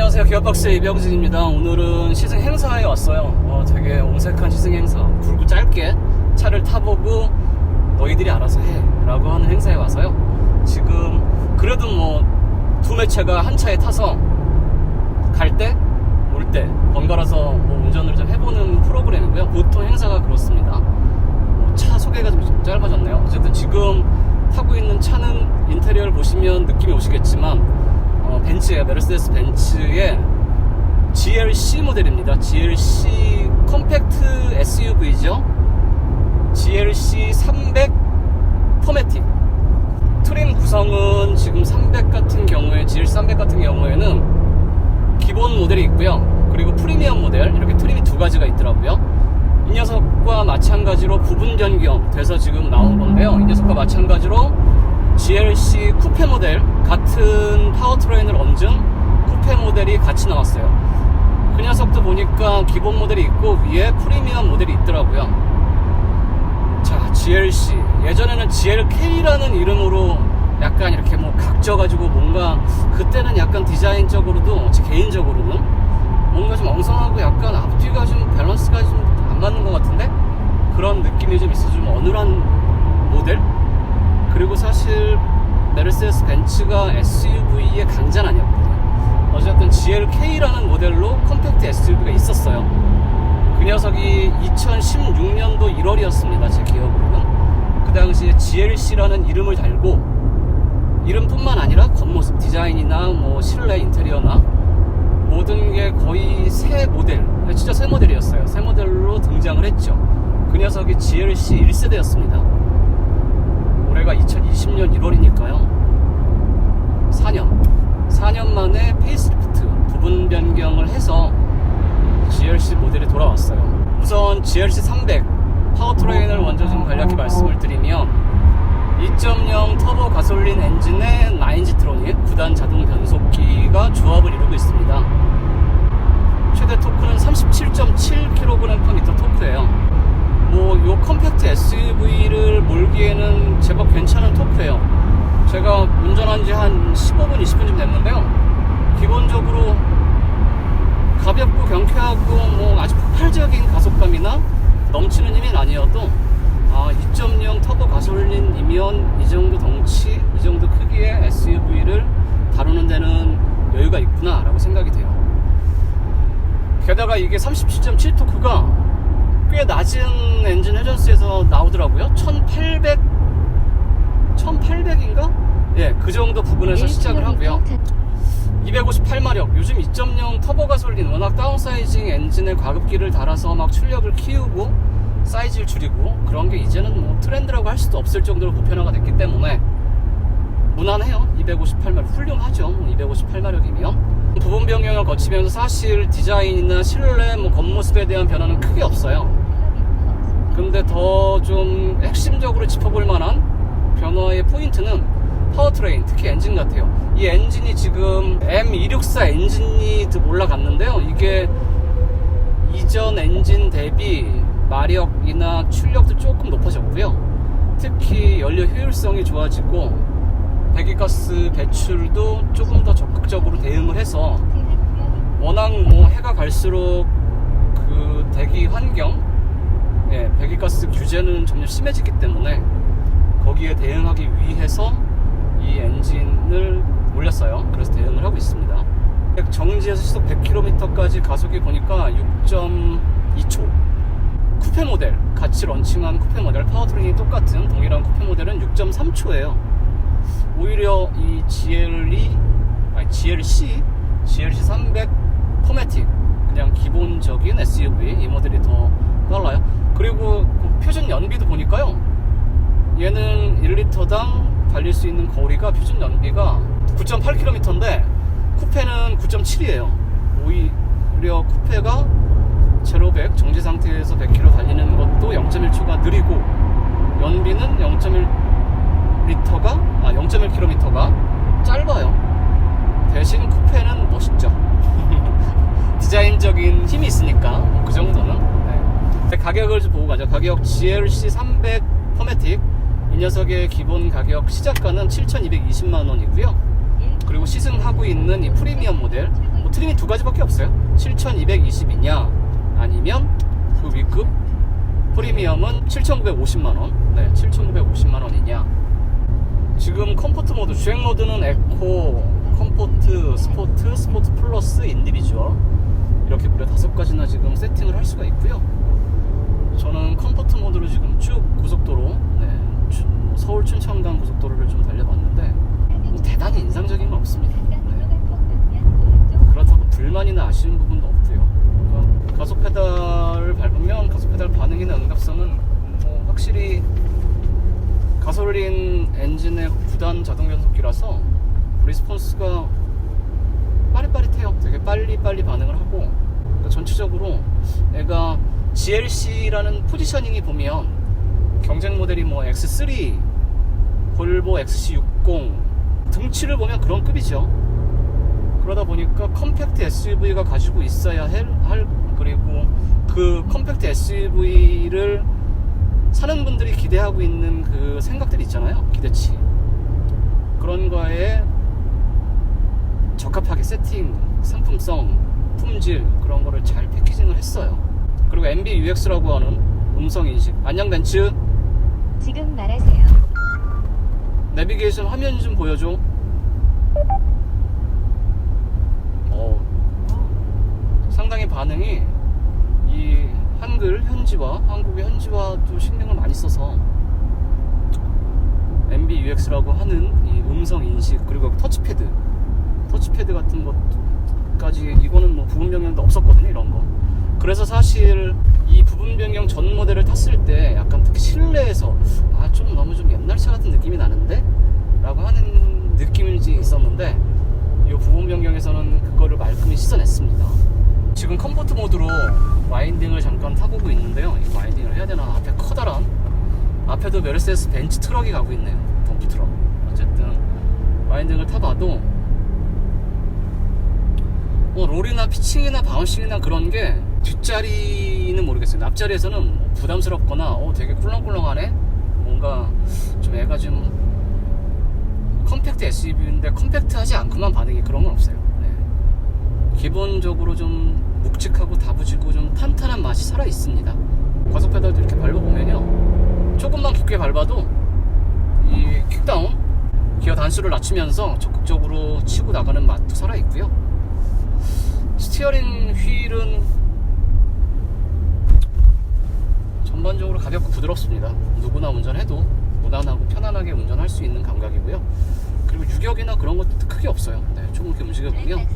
안녕하세요. 기어박스의 이병진입니다. 오늘은 시승 행사에 왔어요. 되게 어색한 시승 행사. 굵고 짧게 차를 타보고 너희들이 알아서 해 라고 하는 행사에 와서요. 지금 그래도 두 매체가 한 차에 타서 갈 때, 올 때 번갈아서 운전을 좀 해보는 프로그램이고요. 보통 행사가 그렇습니다. 차 소개가 좀 짧아졌네요. 어쨌든 지금 타고 있는 차는 인테리어를 보시면 느낌이 오시겠지만 벤츠의 메르세데스 벤츠의 GLC 모델입니다. GLC 컴팩트 SUV죠. GLC 300 포매틱. 트림 구성은 지금 300 같은 경우에, GLC 300 같은 경우에는 기본 모델이 있고요. 그리고 프리미엄 모델, 이렇게 트림이 두 가지가 있더라고요. 이 녀석과 마찬가지로 부분 변경 돼서 지금 나온 건데요. 이 녀석과 마찬가지로 GLC 쿠페 모델, 같은 파워트레인을 얹은 쿠페 모델이 같이 나왔어요. 그 녀석도 보니까 기본 모델이 있고 위에 프리미엄 모델이 있더라고요. 자, GLC, 예전에는 GLK라는 이름으로 약간 이렇게 각져가지고 뭔가 그때는 약간 디자인적으로도, 제 개인적으로는 뭔가 좀 엉성하고 약간 앞뒤가 좀 밸런스가 좀 안 맞는 것 같은데 그런 느낌이 좀 있어, 좀 어눌한 모델. 그리고 사실 메르세데스 벤츠가 SUV의 강자는 아니었거든요. 어쨌든 GLK라는 모델로 컴팩트 SUV가 있었어요. 그 녀석이 2016년도 1월이었습니다. 제 기억으로는. 그 당시에 GLC라는 이름을 달고, 이름뿐만 아니라 겉모습, 디자인이나 실내 인테리어나 모든 게 거의 새 모델, 진짜 새 모델이었어요. 새 모델로 등장을 했죠. 그 녀석이 GLC 1세대였습니다. 올해가 2020년 1월이니까요. 4년 만에 페이스리프트, 부분 변경을 해서 GLC 모델이 돌아왔어요. 우선 GLC 300 파워트레인을 먼저 좀 간략히 말씀을 드리면 2.0 터보 가솔린 엔진의 9G트로닉 9단 자동 변속기가 조합을 이루고 있습니다. 최대 토크는 37.7kgm 토크예요. 요 컴팩트 SUV를 몰기에는 제법 괜찮은 토크예요. 제가 운전한 지 한 15분, 20분쯤 됐는데요. 기본적으로 가볍고 경쾌하고 아주 폭발적인 가속감이나 넘치는 힘이 아니어도 2.0 터보 가솔린이면 이 정도 덩치, 이 정도 크기의 SUV를 다루는 데는 여유가 있구나 라고 생각이 돼요. 게다가 이게 37.7 토크가 꽤 낮은 엔진 회전수에서 나오더라고요. 1800인가? 예, 그 정도 부분에서 시작을 하고요. 258마력, 요즘 2.0 터보 가솔린 워낙 다운사이징 엔진에 과급기를 달아서 막 출력을 키우고 사이즈를 줄이고 그런 게 이제는 트렌드라고 할 수도 없을 정도로 보편화가 됐기 때문에 무난해요. 258마력 훌륭하죠. 258마력이면 부분 변경을 거치면서 사실 디자인이나 실내 겉모습에 대한 변화는 크게 없어요. 근데 더 좀 핵심적으로 짚어볼 만한 변화의 포인트는 파워트레인, 특히 엔진 같아요. 이 엔진이 지금 M264 엔진이 올라갔는데요. 이게 이전 엔진 대비 마력이나 출력도 조금 높아졌고요. 특히 연료 효율성이 좋아지고 배기가스 배출도 조금 더 적극적으로 대응을 해서, 워낙 해가 갈수록 그 대기 환경, 배기가스 규제는 점점 심해지기 때문에 거기에 대응하기 위해서 이 엔진을 올렸어요. 그래서 대응을 하고 있습니다. 정지에서 시속 100km까지 가속이 보니까 6.2초. 쿠페 모델, 같이 런칭한 쿠페 모델, 파워트레인이 똑같은 동일한 쿠페 모델은 6.3초예요. 오히려 이 GLC 300 포매틱, 그냥 기본적인 SUV, 이 모델이 더 빨라요. 그리고 표준 연비도 보니까요, 얘는 1리터당 달릴 수 있는 거리가, 표준 연비가 9.8km인데 쿠페는 9.7이에요. 오히려 쿠페가 0-100 정지 상태에서 100km 달리는 것도 0.1초가 느리고, 연비는 0.1km가 짧아요. 대신 쿠페는 멋있죠. 디자인적인 힘이 있으니까 그 정도는. 가격을 좀 보고 가죠. 가격 GLC 300 포매틱, 이 녀석의 기본 가격 시작가는 7,220만원이고요. 그리고 시승하고 있는 이 프리미엄 모델, 뭐 트림이 두 가지밖에 없어요. 7220이냐 아니면 그 위급 프리미엄은 7950만원. 네, 7950만원이냐. 지금 컴포트 모드, 주행 모드는 에코, 컴포트, 스포트, 스포트 플러스, 인디비주얼 이렇게 무려 5가지나 지금 세팅을 할 수가 있고요. 저는 컴포트 모드로 지금 쭉 고속도로, 서울 춘천간 고속도로를 좀 달려봤는데 뭐 대단히 인상적인 건 없습니다. 그렇다고 불만이나 아쉬운 부분도 없고요. 그러니까 가속 페달을 밟으면 가속 페달 반응이나 응답성은 뭐 확실히 가솔린 엔진의 9단 자동 변속기라서 리스폰스가 빠릿빠릿해요. 되게 빨리빨리 반응을 하고, 그러니까 전체적으로 애가 GLC라는 포지셔닝이 보면 경쟁 모델이 뭐 X3, 볼보 XC60 등치를 보면 그런 급이죠. 그러다 보니까 컴팩트 SUV가 가지고 있어야 할 그리고 그 컴팩트 SUV를 사는 분들이 기대하고 있는 그 생각들이 있잖아요. 기대치. 그런 거에 적합하게 세팅, 상품성, 품질 그런 거를 잘 패키징을 했어요. 그리고 MBUX라고 하는 음성 인식. 안녕 벤츠. 지금 말하세요. 내비게이션 화면 좀 보여줘. 상당히 반응이 이 한글 현지화, 한국의 현지화도 신경을 많이 써서 MBUX라고 하는 이 음성 인식, 그리고 터치패드 같은 것까지, 이거는 뭐 부분 변경도 없었거든요, 이런 거. 그래서 사실 이 부분 변경 전 모델을 탔을 때 약간 특히 실내에서 좀 너무 좀 옛날 차 같은 느낌이 나는데? 라고 하는 느낌이 있었는데, 이 부분 변경에서는 그거를 말끔히 씻어냈습니다. 지금 컴포트 모드로 와인딩을 잠깐 타보고 있는데요. 이 와인딩을 해야 되나? 앞에 커다란, 앞에도 메르세데스 벤츠 트럭이 가고 있네요. 덤프 트럭. 어쨌든 와인딩을 타봐도 뭐 롤이나 피칭이나 바운싱이나 그런 게 뒷자리는 모르겠어요. 앞자리에서는 부담스럽거나 되게 꿀렁꿀렁하네? 뭔가 좀 애가 좀 컴팩트 SUV인데 컴팩트하지 않구만 반응이, 그런 건 없어요. 기본적으로 좀 묵직하고 다부지고 좀 탄탄한 맛이 살아있습니다. 가속 페달도 이렇게 밟아보면요, 조금만 깊게 밟아도 이 킥다운, 기어 단수를 낮추면서 적극적으로 치고 나가는 맛도 살아있고요. 스티어링 휠은 전반적으로 가볍고 부드럽습니다. 누구나 운전해도 무난하고 편안하게 운전할 수 있는 감각이고요. 그리고 유격이나 그런 것도 크게 없어요. 조금 이렇게 움직여보면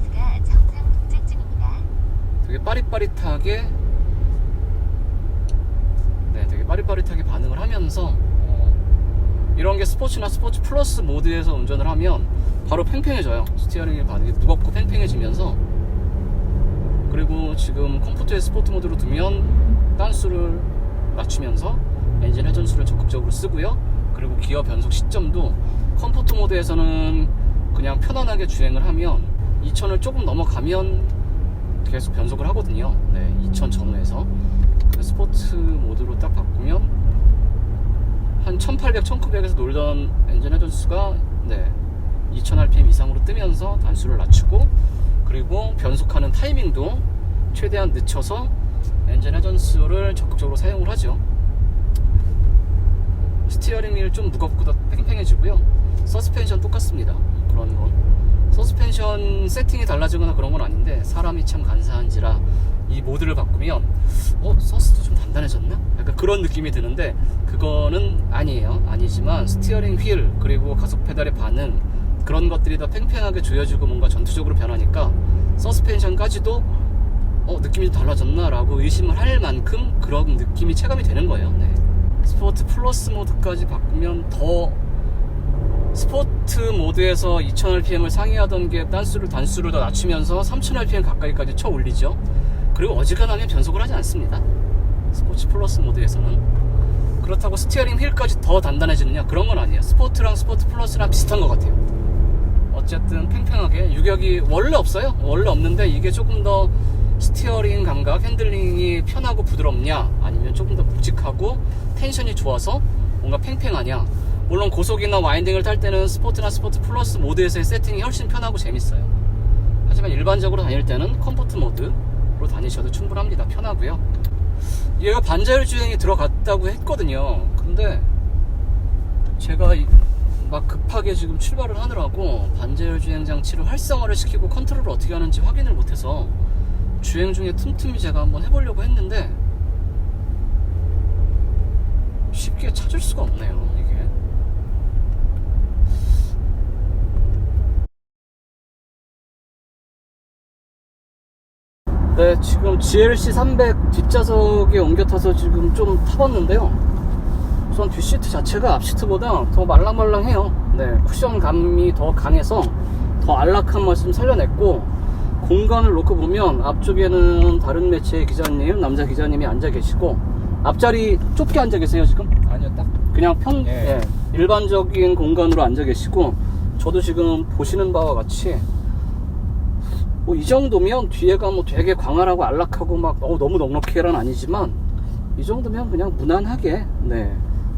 되게 빠릿빠릿하게, 되게 빠릿빠릿하게 반응을 하면서 이런 게 스포츠나 스포츠 플러스 모드에서 운전을 하면 바로 팽팽해져요. 스티어링의 반응이 무겁고 팽팽해지면서, 그리고 지금 컴포트의 스포트 모드로 두면 단수를 낮추면서 엔진 회전수를 적극적으로 쓰고요. 그리고 기어 변속 시점도 컴포트 모드에서는 그냥 편안하게 주행을 하면 2000을 조금 넘어가면 계속 변속을 하거든요. 2000 전후에서. 스포츠 모드로 딱 바꾸면 한 1800, 1900에서 놀던 엔진 회전수가 2000rpm 이상으로 뜨면서 단수를 낮추고, 그리고 변속하는 타이밍도 최대한 늦춰서 엔진 회전수를 적극적으로 사용을 하죠. 스티어링 휠 좀 무겁고 더 팽팽해지고요. 서스펜션 똑같습니다. 그런 건 서스펜션 세팅이 달라지거나 그런 건 아닌데, 사람이 참 간사한지라 이 모드를 바꾸면 서스도 좀 단단해졌나? 약간 그런 느낌이 드는데, 그거는 아니에요. 아니지만 스티어링 휠 그리고 가속 페달의 반응, 그런 것들이 더 팽팽하게 조여지고 뭔가 전투적으로 변하니까 서스펜션까지도 느낌이 달라졌나? 라고 의심을 할 만큼 그런 느낌이 체감이 되는 거예요. 스포츠 플러스 모드까지 바꾸면 더 스포트 모드에서 2000rpm을 상회하던 게 단수를 더 낮추면서 3000rpm 가까이까지 쳐 올리죠. 그리고 어지간하면 변속을 하지 않습니다. 스포츠 플러스 모드에서는. 그렇다고 스티어링 휠까지 더 단단해지느냐? 그런 건 아니에요. 스포트랑 스포트 플러스랑 비슷한 것 같아요. 어쨌든 팽팽하게, 유격이 원래 없어요. 원래 없는데 이게 조금 더 스티어링 감각, 핸들링이 편하고 부드럽냐, 아니면 조금 더 묵직하고 텐션이 좋아서 뭔가 팽팽하냐. 물론 고속이나 와인딩을 탈 때는 스포트나 스포트 플러스 모드에서의 세팅이 훨씬 편하고 재밌어요. 하지만 하지만 일반적으로 다닐 때는 컴포트 모드로 다니셔도 충분합니다. 편하고요. 얘가 반자율 주행이 들어갔다고 했거든요. 근데 제가 막 급하게 지금 출발을 하느라고 반자율 주행 장치를 활성화를 시키고 컨트롤을 어떻게 하는지 확인을 못해서 주행 중에 틈틈이 제가 한번 해보려고 했는데 쉽게 찾을 수가 없네요, 이게. 네, 지금 GLC 300 뒷좌석에 옮겨 타서 지금 좀 타봤는데요. 우선 뒷시트 자체가 앞시트보다 더 말랑말랑해요. 네, 쿠션감이 더 강해서 더 안락한 맛을 좀 살려냈고, 공간을 놓고 보면 앞쪽에는 다른 매체의 기자님, 남자 기자님이 앉아 계시고, 앞자리 좁게 앉아 계세요 지금? 아니요, 딱 그냥 예. 일반적인 공간으로 앉아 계시고, 저도 지금 보시는 바와 같이 뭐 이 정도면 뒤에가 뭐 되게 광활하고 안락하고 막 너무 넉넉해란 아니지만, 이 정도면 그냥 무난하게, 네,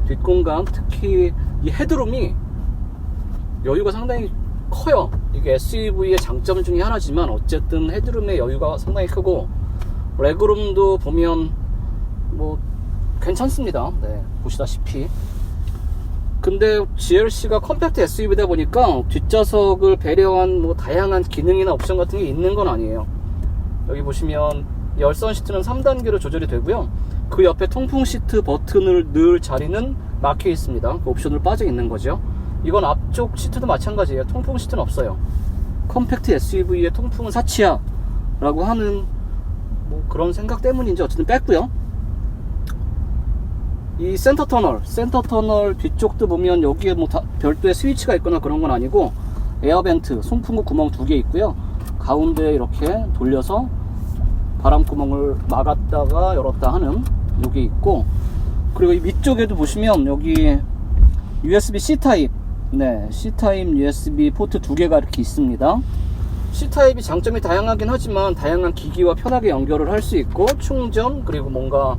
뒷공간, 특히 이 헤드룸이 여유가 상당히 커요. 이게 SUV의 장점 중에 하나지만 어쨌든 헤드룸의 여유가 상당히 크고, 레그룸도 보면 뭐 괜찮습니다. 네, 보시다시피. 근데 GLC가 컴팩트 SUV다 보니까 뒷좌석을 배려한 뭐 다양한 기능이나 옵션 같은 게 있는 건 아니에요. 여기 보시면 열선 시트는 3단계로 조절이 되고요. 그 옆에 통풍 시트 버튼을 넣을 자리는 막혀 있습니다. 그 옵션으로 빠져 있는 거죠. 이건 앞쪽 시트도 마찬가지예요. 통풍 시트는 없어요. 컴팩트 SUV의 통풍은 사치야 라고 하는 뭐 그런 생각 때문인지 어쨌든 뺐고요. 이 센터 터널 뒤쪽도 보면 여기에 뭐 별도의 스위치가 있거나 그런 건 아니고, 에어벤트, 송풍구 구멍 2개 있고요. 가운데 이렇게 돌려서 바람구멍을 막았다가 열었다 하는 요게 있고, 그리고 이 위쪽에도 보시면 여기 USB C타입, 네, C타입 USB 포트 2개가 이렇게 있습니다. C타입이 장점이 다양하긴 하지만 다양한 기기와 편하게 연결을 할 수 있고, 충전, 그리고 뭔가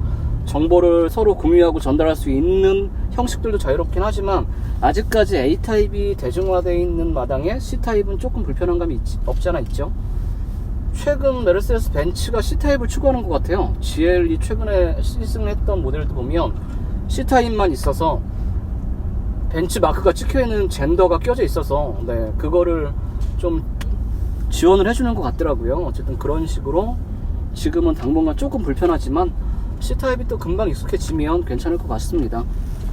정보를 서로 공유하고 전달할 수 있는 형식들도 자유롭긴 하지만, 아직까지 A타입이 대중화되어 있는 마당에 C타입은 조금 불편한 감이 없지 않아 있죠. 최근 메르세데스 벤츠가 C타입을 추구하는 것 같아요. GL이 최근에 시승했던 모델도 보면 C타입만 있어서 벤츠 마크가 찍혀있는 젠더가 껴져 있어서, 네, 그거를 좀 지원을 해주는 것 같더라고요. 어쨌든 그런 식으로 지금은 당분간 조금 불편하지만 C타입이 또 금방 익숙해지면 괜찮을 것 같습니다.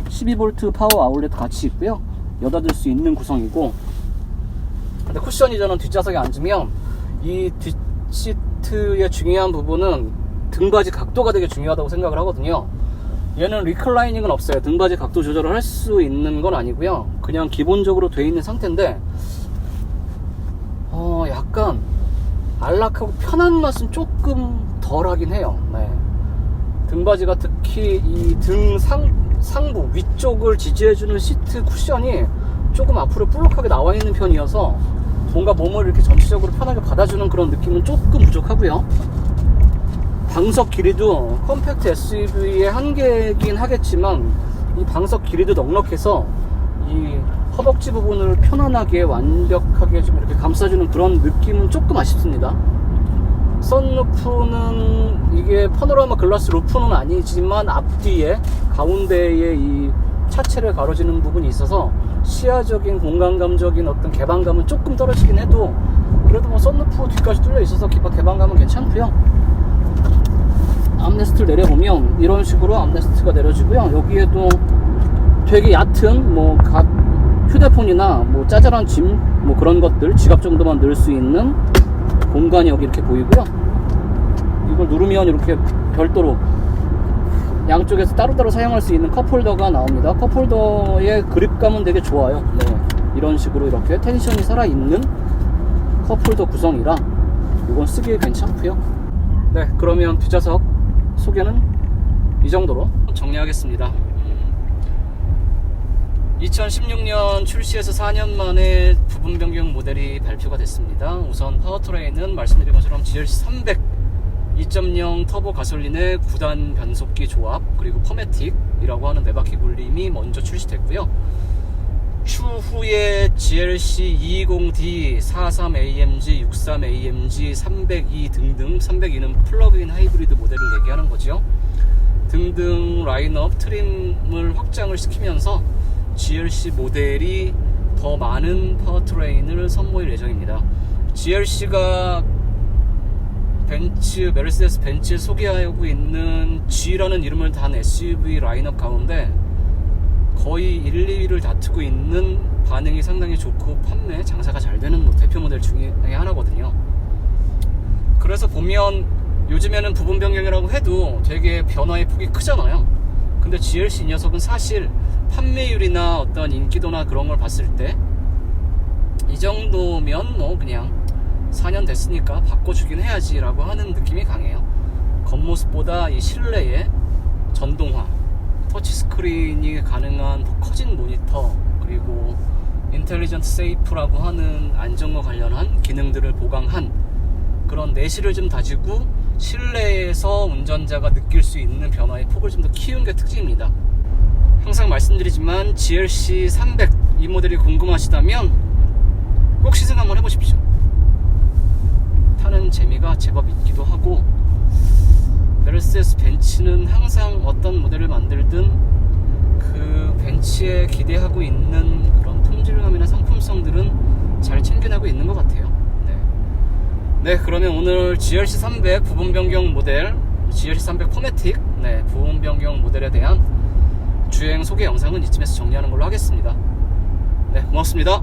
12V 파워 아울렛 같이 있고요. 여닫을 수 있는 구성이고, 근데 쿠션이 저는 뒷좌석에 앉으면 이 뒷시트의 중요한 부분은 등받이 각도가 되게 중요하다고 생각을 하거든요. 얘는 리클라이닝은 없어요. 등받이 각도 조절을 할 수 있는 건 아니고요. 그냥 기본적으로 돼 있는 상태인데, 약간 안락하고 편한 맛은 조금 덜 하긴 해요. 네. 등받이가 특히 이 등 상부 위쪽을 지지해주는 시트 쿠션이 조금 앞으로 볼록하게 나와 있는 편이어서 뭔가 몸을 이렇게 전체적으로 편하게 받아주는 그런 느낌은 조금 부족하고요. 방석 길이도 컴팩트 SUV의 한계이긴 하겠지만, 이 방석 길이도 넉넉해서 이 허벅지 부분을 편안하게 완벽하게 좀 이렇게 감싸주는 그런 느낌은 조금 아쉽습니다. 선루프는 이게 파노라마 글라스 루프는 아니지만 앞뒤에 가운데에 이 차체를 가로지는 부분이 있어서 시야적인 공간감적인 어떤 개방감은 조금 떨어지긴 해도, 그래도 뭐 선루프 뒤까지 뚫려 있어서 개방감은 괜찮고요. 암레스트를 내려보면 이런 식으로 암레스트가 내려지고요. 여기에도 되게 얕은 뭐 휴대폰이나 뭐 짜잘한 짐 뭐 그런 것들, 지갑 정도만 넣을 수 있는 공간이 여기 이렇게 보이고요. 이걸 누르면 이렇게 별도로 양쪽에서 따로따로 사용할 수 있는 컵홀더가 나옵니다. 컵홀더의 그립감은 되게 좋아요. 네, 이런 식으로 이렇게 텐션이 살아있는 컵홀더 구성이라 이건 쓰기에 괜찮고요. 네, 그러면 뒷좌석 소개는 이 정도로 정리하겠습니다. 2016년 출시해서 4년 만에 부분 변경 모델이 발표가 됐습니다. 우선 파워트레인은 말씀드린 것처럼 GLC 300 2.0 터보 가솔린의 9단 변속기 조합, 그리고 퍼매틱이라고 하는 4바퀴 굴림이 먼저 출시됐고요. 추후에 GLC 220D, 43AMG, 63AMG, 302 등등, 302는 플러그인 하이브리드 모델을 얘기하는 거죠. 등등 라인업 트림을 확장을 시키면서 GLC 모델이 더 많은 파워트레인을 선보일 예정입니다. GLC가 메르세데스 벤츠에 소개하고 있는 G라는 이름을 단 SUV 라인업 가운데 거의 1, 2위를 다투고 있는, 반응이 상당히 좋고 판매, 장사가 잘 되는 대표 모델 중에 하나거든요. 그래서 보면 요즘에는 부분 변경이라고 해도 되게 변화의 폭이 크잖아요. 근데 GLC 이 녀석은 사실 판매율이나 어떤 인기도나 그런 걸 봤을 때 이 정도면 뭐 그냥 4년 됐으니까 바꿔주긴 해야지 라고 하는 느낌이 강해요. 겉모습보다 이 실내에 전동화, 터치스크린이 가능한 더 커진 모니터, 그리고 인텔리전트 세이프라고 하는 안전과 관련한 기능들을 보강한 그런 내실을 좀 다지고 실내에서 운전자가 느낄 수 있는 변화의 폭을 좀 더 키운 게 특징입니다. 항상 말씀드리지만 GLC 300 이 모델이 궁금하시다면 꼭 시승 한번 해보십시오. 타는 재미가 제법 있기도 하고, 메르세데스 벤츠는 항상 어떤 모델을 만들든 그 벤츠에 기대하고 있는 그런 품질감이나 상품성들은 잘 챙겨내고 있는 것 같아요. 네, 그러면 오늘 GLC 300 부분 변경 모델, GLC 300 포매틱, 부분 변경 모델에 대한 주행 소개 영상은 이쯤에서 정리하는 걸로 하겠습니다. 네, 고맙습니다.